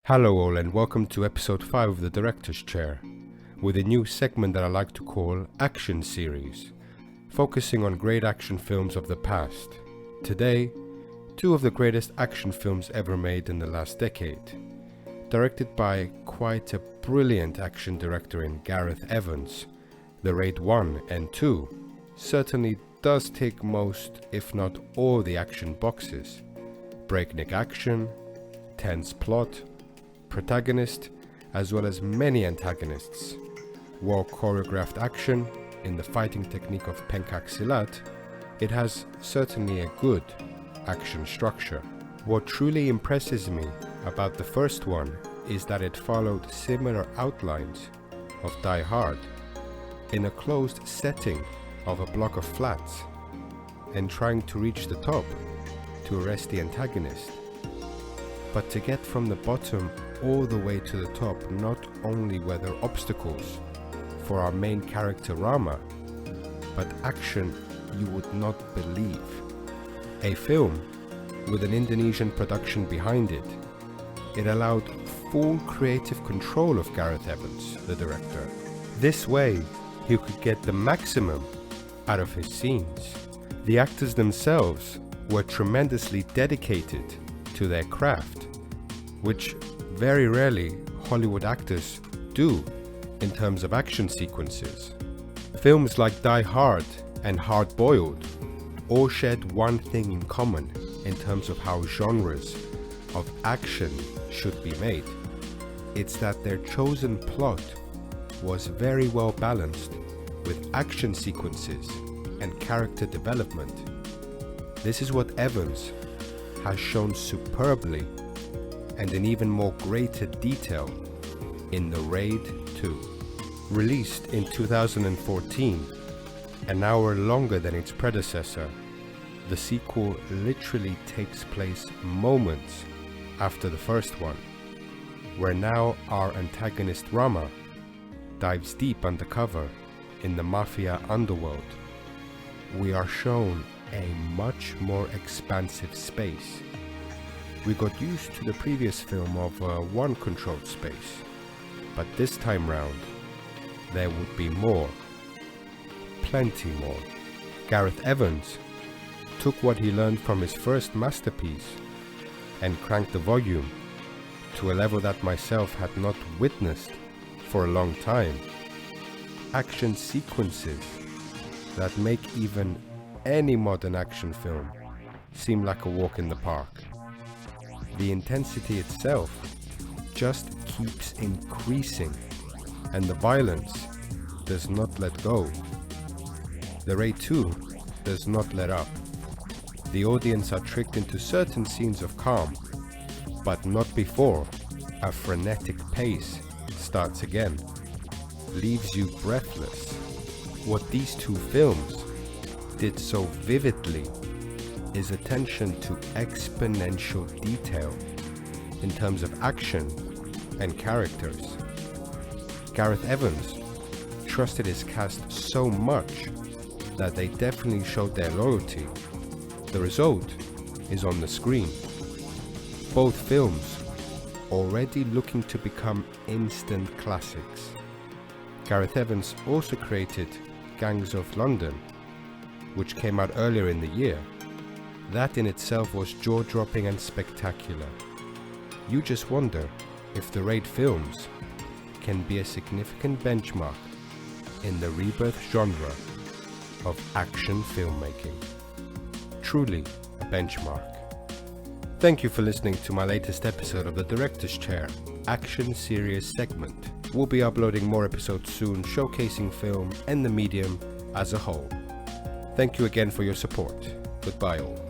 Hello all and welcome to episode 5 of the Director's Chair, with a new segment that I like to call Action Series, focusing on great action films of the past. Today, two of the greatest action films ever made in the last decade, directed by quite a brilliant action director in Gareth Evans. The Raid 1 and 2 certainly does tick most, if not all, the action boxes. Breakneck action, tense plot, protagonist, as well as many antagonists, well choreographed action in the fighting technique of Pencak Silat. It has certainly a good action structure. What truly impresses me about the first one is that it followed similar outlines of Die Hard in a closed setting of a block of flats and trying to reach the top to arrest the antagonist. But to get from the bottom all the way to the top, not only were there obstacles for our main character Rama, but action you would not believe. A film with an Indonesian production behind it. It allowed full creative control of Gareth Evans, the director. This way, he could get the maximum out of his scenes. The actors themselves were tremendously dedicated to their craft, which very rarely Hollywood actors do in terms of action sequences. Films like Die Hard and Hard Boiled all shared one thing in common in terms of how genres of action should be made. It's that their chosen plot was very well balanced with action sequences and character development. This is what Evans has shown superbly and in even more greater detail in The Raid 2. Released in 2014, an hour longer than its predecessor, the sequel literally takes place moments after the first one, where now our antagonist Rama dives deep undercover in the mafia underworld. We are shown a much more expansive space. We got used to the previous film of one controlled space, but this time round, there would be more. Plenty more. Gareth Evans took what he learned from his first masterpiece and cranked the volume to a level that myself had not witnessed for a long time. Action sequences that make even any modern action film seem like a walk in the park. The intensity itself just keeps increasing, and the violence does not let go. The Raid 2 does not let up. The audience are tricked into certain scenes of calm, but not before a frenetic pace starts again, leaves you breathless. What these two films did so vividly is attention to exponential detail in terms of action and characters. Gareth Evans trusted his cast so much that they definitely showed their loyalty. The result is on the screen. Both films already looking to become instant classics. Gareth Evans also created Gangs of London, which came out earlier in the year. That in itself was jaw-dropping and spectacular. You just wonder if the Raid films can be a significant benchmark in the rebirth genre of action filmmaking. Truly a benchmark. Thank you for listening to my latest episode of the Director's Chair Action Series segment. We'll be uploading more episodes soon, showcasing film and the medium as a whole. Thank you again for your support. Goodbye all.